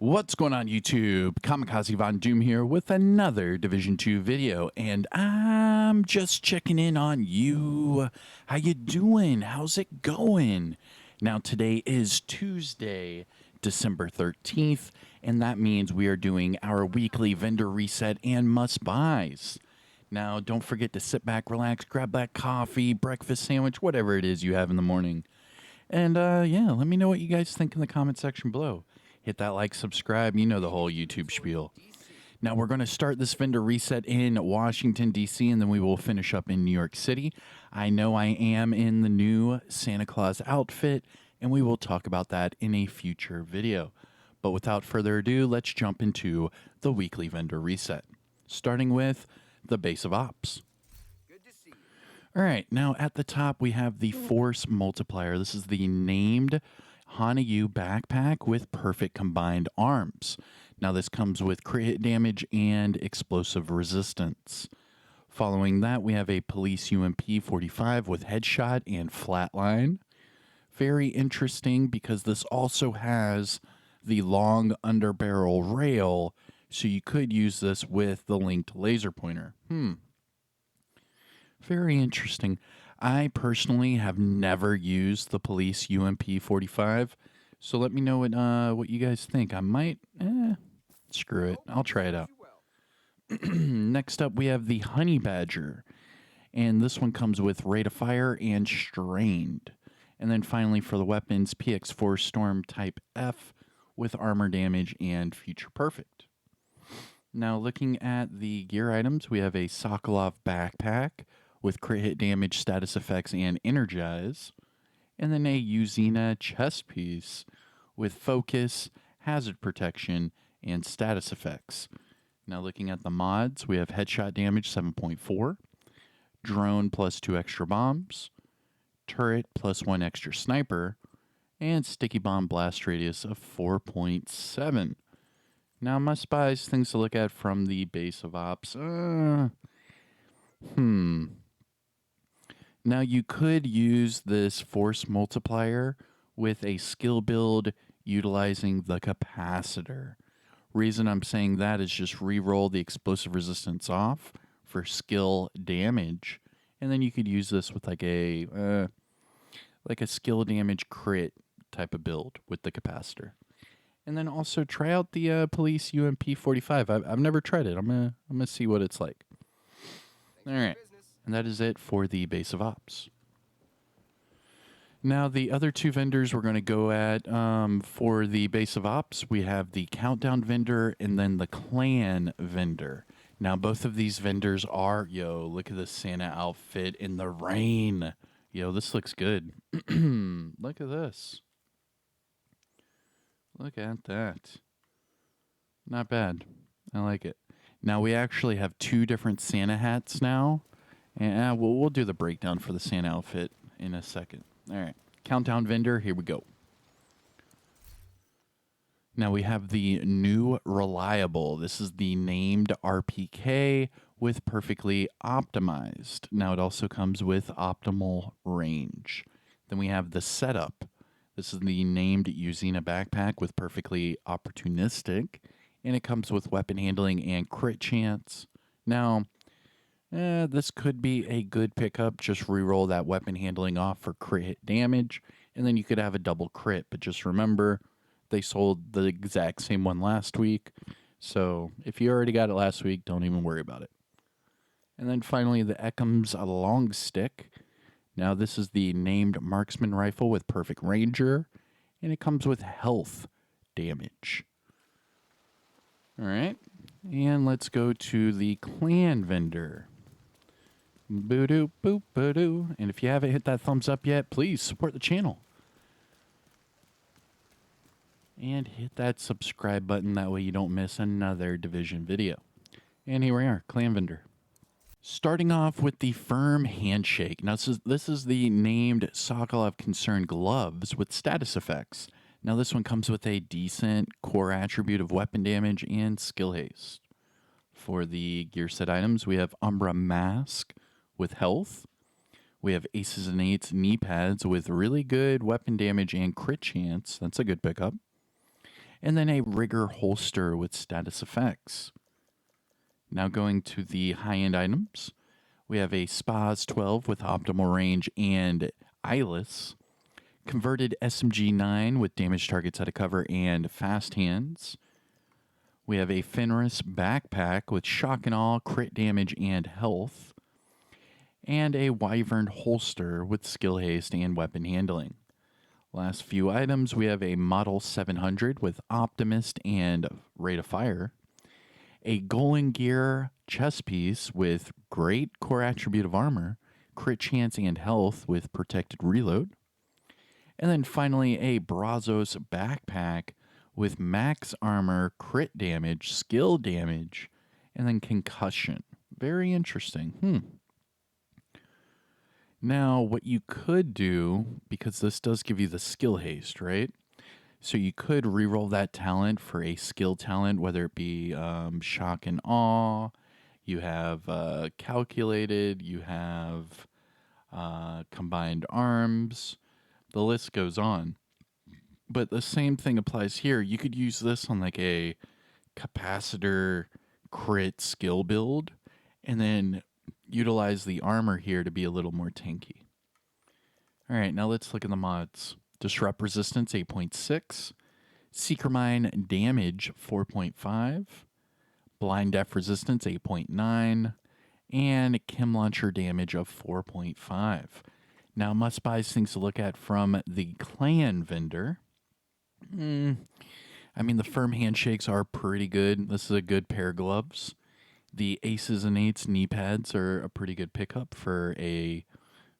What's going on YouTube? Kamikazevondoom here with another Division 2 video, and I'm just checking in on you. How you doing? How's it going? Now today is Tuesday, December 13th, and that means we are doing our weekly vendor reset and must-buys. Now don't forget to sit back, relax, grab that coffee, breakfast sandwich, whatever it is you have in the morning. And yeah, let me know what you guys think in the comment section below. Hit that like, subscribe, you know the whole YouTube spiel. Now we're going to start this vendor reset in Washington, D.C., and then we will finish up in New York City. I know I am in the new Santa Claus outfit, and we will talk about that in a future video. But without further ado, let's jump into the weekly vendor reset, starting with the base of ops. All right, now at the top we have the Force Multiplier. This is the named Hanayu backpack with perfect combined arms. Now this comes with crit hit damage and explosive resistance. Following that, we have a Police UMP 45 with headshot and flatline. Very interesting because this also has the long underbarrel rail, so you could use this with the linked laser pointer. Very interesting. I personally have never used the Police UMP 45, so let me know what you guys think. I might, screw it. I'll try it out. Next up, we have the Honey Badger, and this one comes with Rate of Fire and Strained. And then finally, for the weapons, PX4 Storm Type F with armor damage and Future Perfect. Now, looking at the gear items, we have a Sokolov backpack with crit hit damage, status effects, and energize. And then a Uzina chest piece with focus, hazard protection, and status effects. Now looking at the mods, we have headshot damage 7.4, drone plus 2 extra bombs, turret plus 1 extra sniper, and sticky bomb blast radius of 4.7. Now must buys, things to look at from the base of ops. Now you could use this Force Multiplier with a skill build utilizing the capacitor. Reason I'm saying that is just re-roll the explosive resistance off for skill damage, and then you could use this with like a skill damage crit type of build with the capacitor. And then also try out the Police UMP 45. I've never tried it. I'm gonna see what it's like. All right. And that is it for the base of ops. Now, the other two vendors we're going to go at for the base of ops, we have the Countdown vendor and then the Clan vendor. Now, both of these vendors are, look at the Santa outfit in the rain. Yo, this looks good. Look at this. Look at that. Not bad. I like it. Now, we actually have two different Santa hats now. And we'll do the breakdown for the Santa outfit in a second. All right. Countdown vendor, here we go. Now we have the new Reliable. This is the named RPK with perfectly optimized. Now it also comes with optimal range. Then we have the Setup. This is the named Uzina backpack with perfectly opportunistic. And it comes with weapon handling and crit chance. Now, this could be a good pickup. Just reroll that weapon handling off for crit hit damage, and then you could have a double crit. But just remember, they sold the exact same one last week. So if you already got it last week, don't even worry about it. And then finally, the Ekham's Long Stick. Now this is the named marksman rifle with perfect ranger, and it comes with health damage. All right, and let's go to the Clan vendor. Boo-doo, boop, boo-doo. And if you haven't hit that thumbs up yet, please support the channel. And hit that subscribe button, that way you don't miss another Division video. And here we are, Clan vendor. Starting off with the Firm Handshake. Now this is the named Sokolov Concern gloves with status effects. Now this one comes with a decent core attribute of weapon damage and skill haste. For the gear set items, we have Umbra Mask with health. We have Aces and Eights knee pads with really good weapon damage and crit chance. That's a good pickup. and then a rigger holster with status effects. Now going to the high-end items, we have a Spas 12 with optimal range and eyeless, converted SMG 9 with damage targets out of cover and fast hands. We have a Fenris backpack with shock and awe, crit damage, and health, and a Wyvern holster with skill haste and weapon handling. Last few items, we have a Model 700 with Optimist and Rate of Fire, a Golden Gear chest piece with great core attribute of armor, crit chance, and health with protected reload, and then finally a Brazos backpack with max armor, crit damage, skill damage, and then concussion. Very interesting. Now, what you could do, because this does give you the skill haste, right? So you could reroll that talent for a skill talent, whether it be shock and awe, you have calculated, you have combined arms, the list goes on. But the same thing applies here. You could use this on like a capacitor crit skill build and then utilize the armor here to be a little more tanky. All right, now let's look at the mods. Disrupt resistance 8.6, Seeker Mine damage 4.5, Blind Def resistance 8.9, and Chem Launcher damage of 4.5. Now, must buys things to look at from the clan vendor. I mean, the firm handshakes are pretty good. This is a good pair of gloves. The aces and eights knee pads are a pretty good pickup for a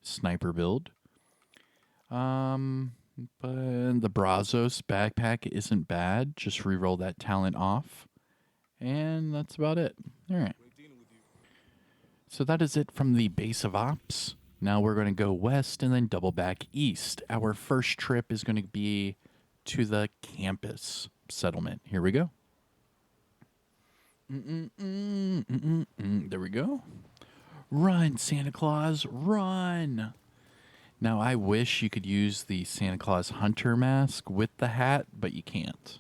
sniper build. But the Brazos backpack isn't bad. Just reroll that talent off. And that's about it. All right. So that is it from the base of ops. Now we're going to go west and then double back east. Our first trip is going to be to the campus settlement. Here we go. There we go. Run, Santa Claus, run. Now, I wish you could use the Santa Claus hunter mask with the hat, but you can't.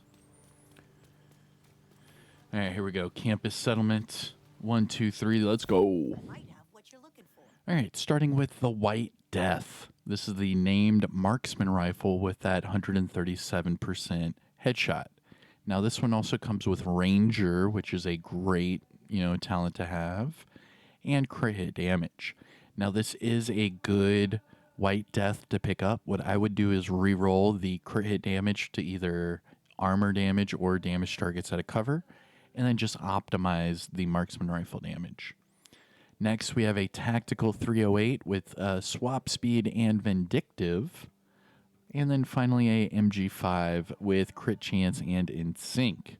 All right, here we go. Campus settlement. 1, 2, 3, let's go. All right, starting with the White Death. This is the named marksman rifle with that 137% headshot. Now, this one also comes with Ranger, which is a great, talent to have, and crit hit damage. Now, this is a good White Death to pick up. What I would do is re-roll the crit hit damage to either armor damage or damage targets out of cover, and then just optimize the marksman rifle damage. Next, we have a tactical 308 with swap speed and vindictive. And then finally a MG5 with crit chance and in sync.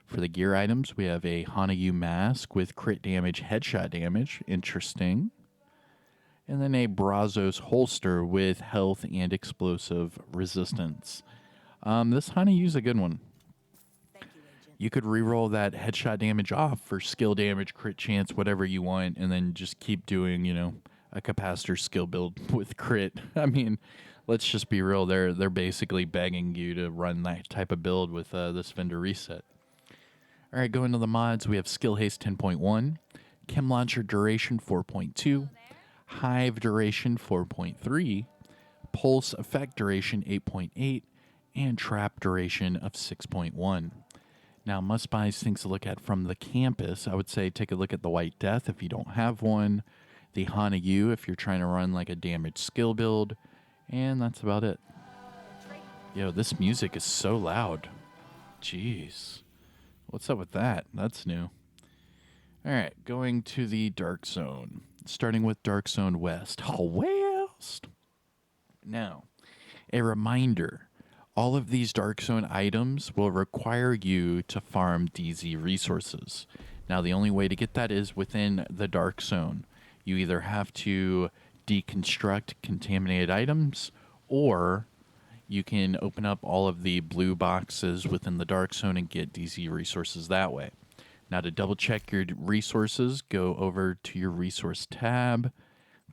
For the gear items, we have a Hanayu mask with crit damage, headshot damage. Interesting. And then a Brazos holster with health and explosive resistance. This Hanayu's a good one. You could reroll that headshot damage off for skill damage, crit chance, whatever you want, and then just keep doing, a capacitor skill build with crit. I mean, let's just be real. They're basically begging you to run that type of build with this vendor reset. All right, going to the mods, we have Skill Haste 10.1, Chem Launcher Duration 4.2, Hive Duration 4.3, Pulse Effect Duration 8.8, and Trap Duration of 6.1. Now, must-buys, things to look at from the campus. I would say take a look at the White Death if you don't have one, the Hanayu if you're trying to run like a damage skill build, and that's about it. Yo, this music is so loud. Jeez. What's up with that? That's new. All right, going to the Dark Zone. Starting with Dark Zone West. Oh, West! Now, a reminder. All of these Dark Zone items will require you to farm DZ resources. Now, the only way to get that is within the Dark Zone. You either have to deconstruct contaminated items, or you can open up all of the blue boxes within the Dark Zone and get DZ resources that way. Now, to double check your resources, go over to your resource tab,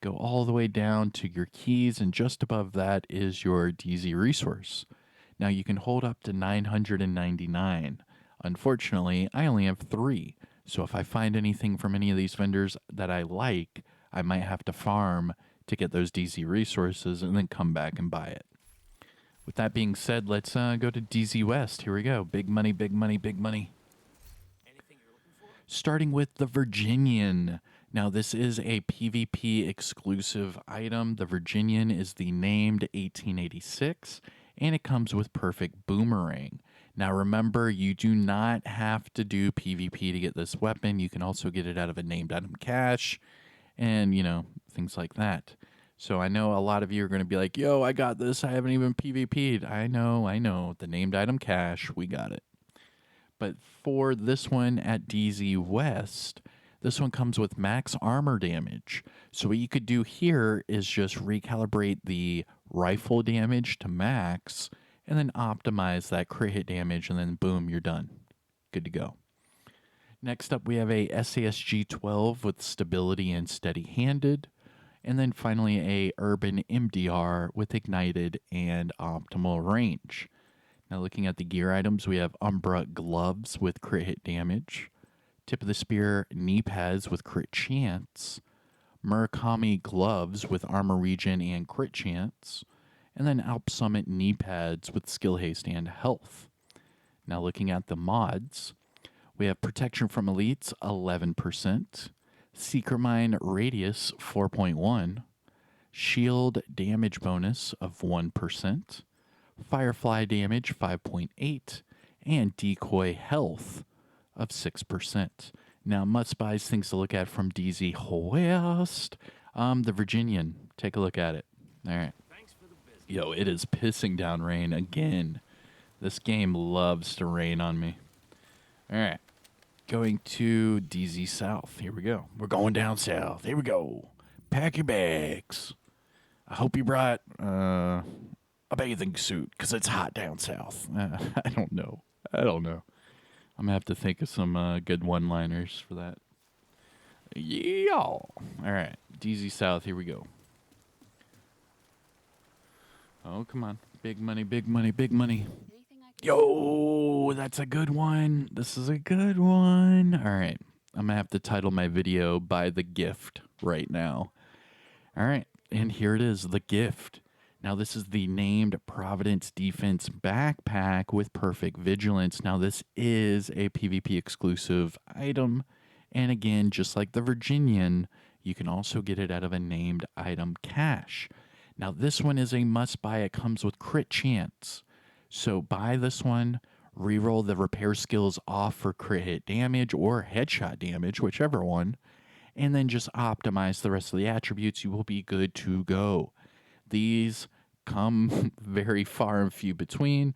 go all the way down to your keys, and just above that is your DZ resource. Now you can hold up to 999. Unfortunately, I only have 3. So if I find anything from any of these vendors that I like, I might have to farm to get those DZ resources and then come back and buy it. With that being said, let's go to DZ West. Here we go. Big money, big money, big money. Starting with the Virginian. Now, this is a PvP exclusive item. The Virginian is the named 1886, and it comes with perfect boomerang. Now, remember, you do not have to do PvP to get this weapon. You can also get it out of a named item cache and, things like that. So I know a lot of you are going to be like, yo, I got this. I haven't even PvP'd. I know. The named item cache, we got it. But for this one at DZ West, this one comes with max armor damage. So what you could do here is just recalibrate the rifle damage to max and then optimize that crit hit damage, and then boom, you're done. Good to go. Next up, we have a SASG 12 with stability and steady-handed. And then finally a Urban MDR with ignited and optimal range. Now looking at the gear items, we have Umbra gloves with crit hit damage, Tip of the Spear knee pads with crit chance, Murakami gloves with armor regen and crit chance, and then Alp Summit knee pads with skill haste and health. Now looking at the mods, we have protection from elites 11%, Seeker Mine radius 4.1, shield damage bonus of 1%, Firefly damage 5.8, and decoy health of 6%. Now, must buys things to look at from DZ West. The Virginian. Take a look at it. All right. Yo, it is pissing down rain again. This game loves to rain on me. All right. Going to DZ South. Here we go. We're going down south. Here we go. Pack your bags. I hope you brought a bathing suit because it's hot down south. I don't know. I'm going to have to think of some good one-liners for that. Yeah. All right. DZ South. Here we go. Oh, come on. Big money, big money, big money. Yo, that's a good one. This is a good one. All right. I'm going to have to title my video by the gift right now. All right. And here it is, the gift. Now, this is the named Providence Defense backpack with perfect vigilance. Now, this is a PvP exclusive item. And again, just like the Virginian, you can also get it out of a named item cache. Now, this one is a must buy. It comes with crit chance. So buy this one, reroll the repair skills off for crit hit damage or headshot damage, whichever one, and then just optimize the rest of the attributes. You will be good to go. These come very far and few between.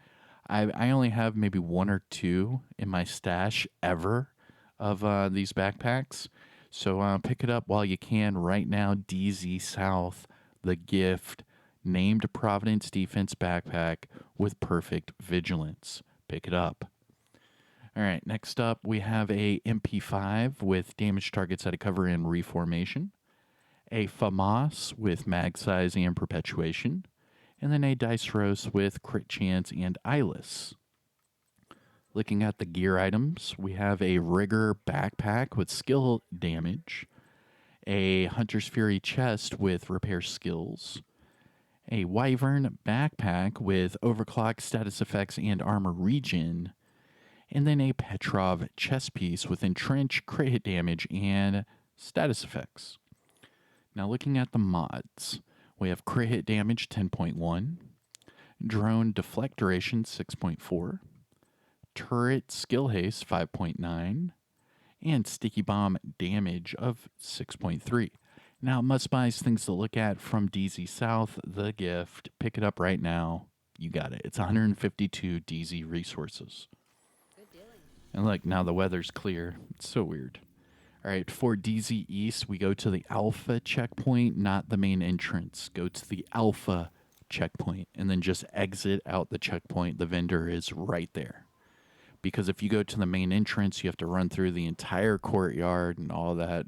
I only have maybe 1 or 2 in my stash ever of these backpacks. So pick it up while you can right now. DZ South, the gift, named Providence Defense backpack with perfect vigilance. Pick it up. All right, next up we have a MP5 with damage targets out of cover and reformation, a FAMAS with mag size and perpetuation, and then a Dice Rose with crit chance and eyeless. Looking at the gear items, we have a Rigger backpack with skill damage, a Hunter's Fury chest with repair skills, a Wyvern backpack with overclock status effects and armor regen, and then a Petrov chest piece with entrench, crit hit damage, and status effects. Now looking at the mods, we have crit hit damage 10.1, drone deflect duration 6.4, turret skill haste 5.9, and sticky bomb damage of 6.3. Now, must buys things to look at from DZ South, the gift. Pick it up right now. You got it. It's 152 DZ resources. Good dealing. And look, now the weather's clear. It's so weird. All right, for DZ East, we go to the Alpha checkpoint, not the main entrance. Go to the Alpha checkpoint and then just exit out the checkpoint. The vendor is right there. Because if you go to the main entrance, you have to run through the entire courtyard and all that.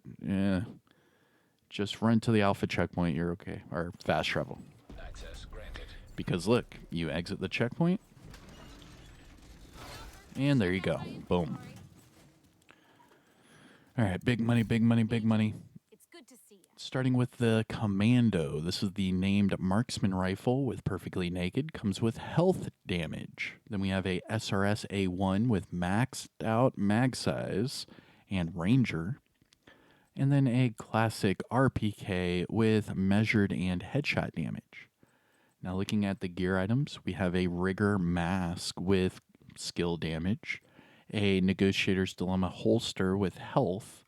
Just run to the Alpha checkpoint, you're okay. Or fast travel. Access granted. Because look, you exit the checkpoint, And there you go. Boom. All right, big money, big money, big money. It's good to see you. Starting with the Commando. This is the named marksman rifle with perfectly naked. Comes with health damage. Then we have a SRS A1 with maxed out mag size and Ranger. And then a classic RPK with measured and headshot damage. Now looking at the gear items, we have a Rigger mask with skill damage, a Negotiator's Dilemma holster with health,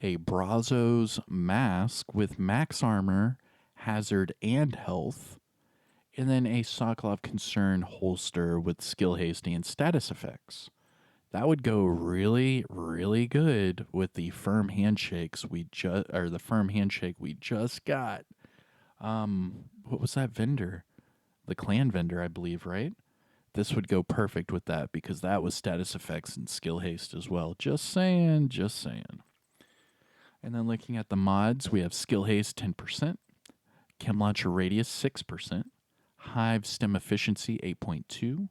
a Brazos mask with max armor, hazard, and health, and then a Sokolov Concern holster with skill haste and status effects. That would go really, really good with the firm handshakes the firm handshake we just got. What was that vendor? The clan vendor, I believe, right? This would go perfect with that because that was status effects and skill haste as well. Just saying, just saying. And then looking at the mods, we have skill haste 10%, chem launcher radius 6%, hive stem efficiency 8.2,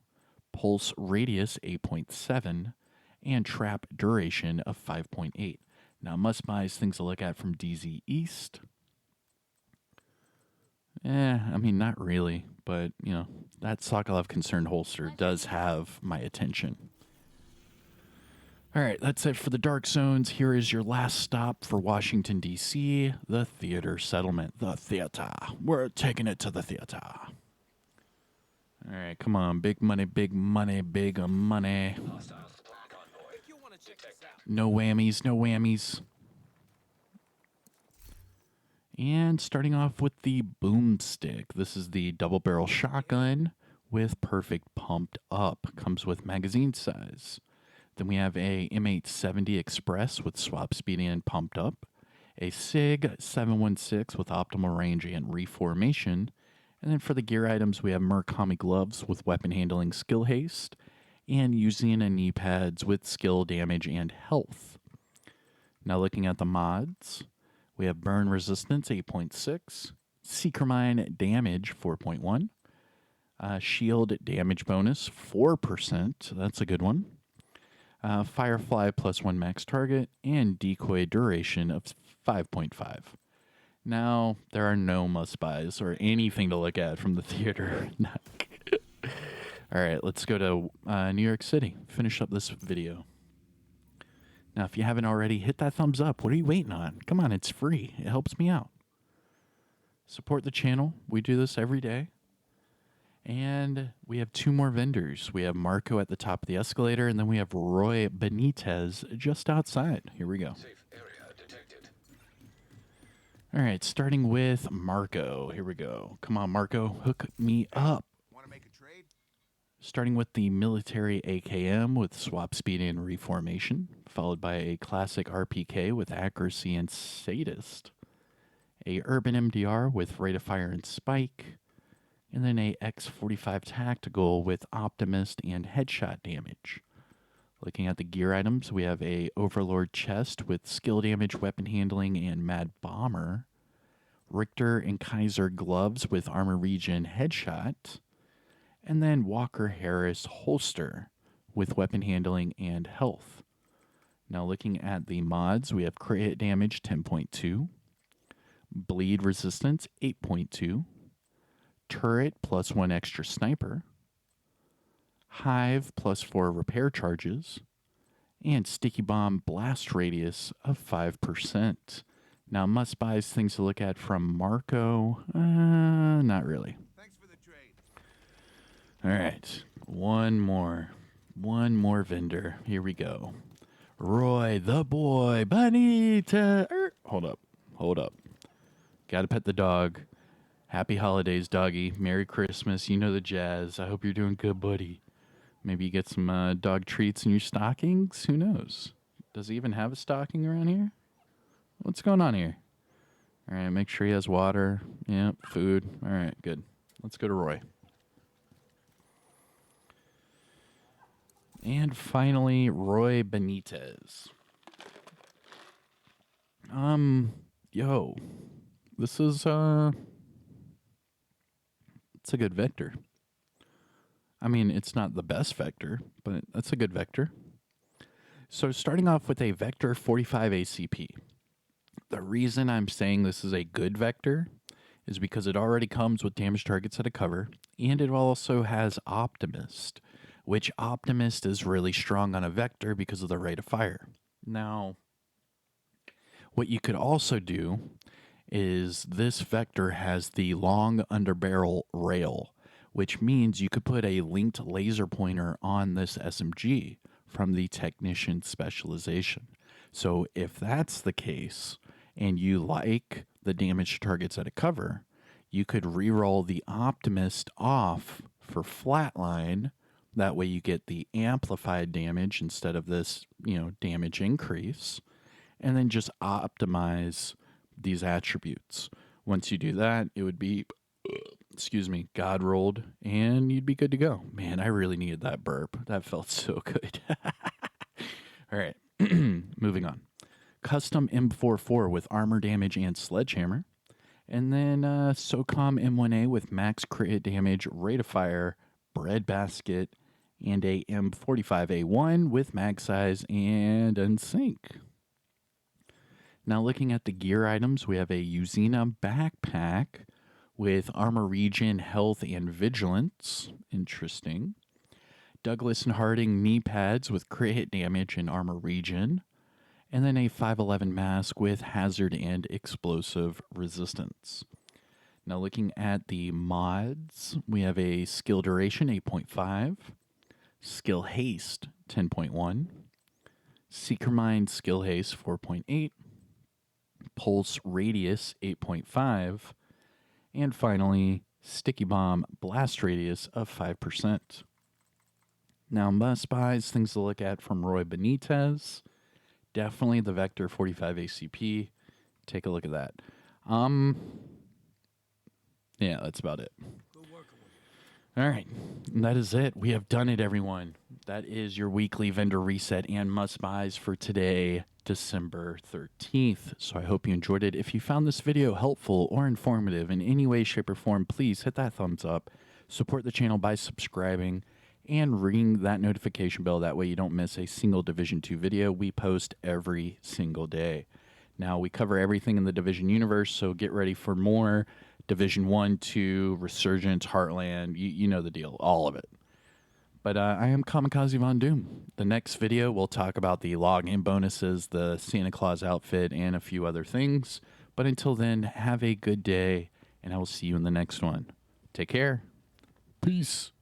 pulse radius 8.7, and trap duration of 5.8. Now, must buys things to look at from DZ East. I mean, not really, but, you know, that Sokolov Concerned holster does have my attention. All right, that's it for the Dark Zones. Here is your last stop for Washington, D.C., the theater settlement. The theater. We're taking it to the theater. All right, come on. Big money, big money, big money. No whammies, no whammies. And starting off with the boomstick. This is the double barrel shotgun with perfect pumped up. Comes with magazine size. Then we have a M870 Express with swap speed and pumped up. A SIG 716 with optimal range and reformation. And then for the gear items, we have Murakami gloves with weapon handling skill haste. And using knee pads with skill damage and health. Now looking at the mods. We have burn resistance 8.6, seeker mine damage 4.1, shield damage bonus 4%. That's a good one. Firefly plus 1 max target, and decoy duration of 5.5. Now, there are no must buys or anything to look at from the theater. All right, let's go to New York City. Finish up this video. Now, if you haven't already, hit that thumbs up. What are you waiting on? Come on, it's free. It helps me out. Support the channel. We do this every day. And we have 2 more vendors. We have Marco at the top of the escalator, and then we have Roy Benitez just outside. Here we go. Safe area detected. All right, starting with Marco. Here we go. Come on, Marco. Hook me up. Want to make a trade? Starting with the military AKM with swap speed and reformation, followed by a classic RPK with accuracy and sadist, a urban MDR with rate of fire and spike, and then a X45 tactical with optimist and headshot damage. Looking at the gear items, we have a Overlord chest with skill damage, weapon handling, and Mad Bomber, Richter and Kaiser gloves with armor regen headshot, and then Walker Harris holster with weapon handling and health. Now looking at the mods, we have crit hit damage 10.2, bleed resistance 8.2, turret plus 1 extra sniper, hive plus 4 repair charges, and sticky bomb blast radius of 5%. Now must buys things to look at from Marco, not really. Thanks for the trade. All right, one more vendor. Here we go. Roy the boy, Benitez. Hold up. Gotta pet the dog. Happy holidays, doggy. Merry Christmas. You know the jazz. I hope you're doing good, buddy. Maybe you get some dog treats in your stockings. Who knows? Does he even have a stocking around here? What's going on here? All right, make sure he has water. Yep, food. All right, good. Let's go to Roy. And finally, Roy Benitez. Yo, this is, it's a good vector. I mean, it's not the best vector, but that's a good vector. So starting off with a vector 45 ACP. The reason I'm saying this is a good vector is because it already comes with damage targets at a cover, and it also has Optimist, which Optimist is really strong on a vector because of the rate of fire. Now, what you could also do is this vector has the long underbarrel rail, which means you could put a linked laser pointer on this SMG from the technician specialization. So if that's the case, and you like the damage targets at a cover, you could reroll the Optimist off for flatline. That way you get the amplified damage instead of this, damage increase, and then just optimize these attributes. Once you do that, it would be, God rolled, and you'd be good to go. Man, I really needed that burp. That felt so good. All right, moving on. Custom M44 with armor damage and sledgehammer. And then SOCOM M1A with max crit damage, rate of fire, breadbasket, and a M45A1 with mag size and unsync. Now looking at the gear items, we have a Uzina backpack with armor regen, health, and vigilance. Interesting. Douglas and Harding knee pads with crit hit damage and armor regen. And then a 511 mask with hazard and explosive resistance. Now looking at the mods, we have a skill duration 8.5, skill haste 10.1, seeker mind skill haste 4.8, pulse radius 8.5, and finally sticky bomb blast radius of 5%. Now must buys, things to look at from Roy Benitez. Definitely the Vector 45 ACP. Take a look at that. Yeah, that's about it. All right, and that is it. We have done it, everyone. That is your weekly vendor reset and must buys for today, December 13th. So I hope you enjoyed it. If you found this video helpful or informative in any way, shape, or form, please hit that thumbs up. Support the channel by subscribing and ring that notification bell. That way you don't miss a single Division 2 video. We post every single day. Now, we cover everything in the Division universe, so get ready for more Division 1, 2, Resurgence, Heartland. You know the deal, all of it. But I am Kamikazevondoom. The next video, we'll talk about the login bonuses, the Santa Claus outfit, and a few other things. But until then, have a good day, and I will see you in the next one. Take care. Peace.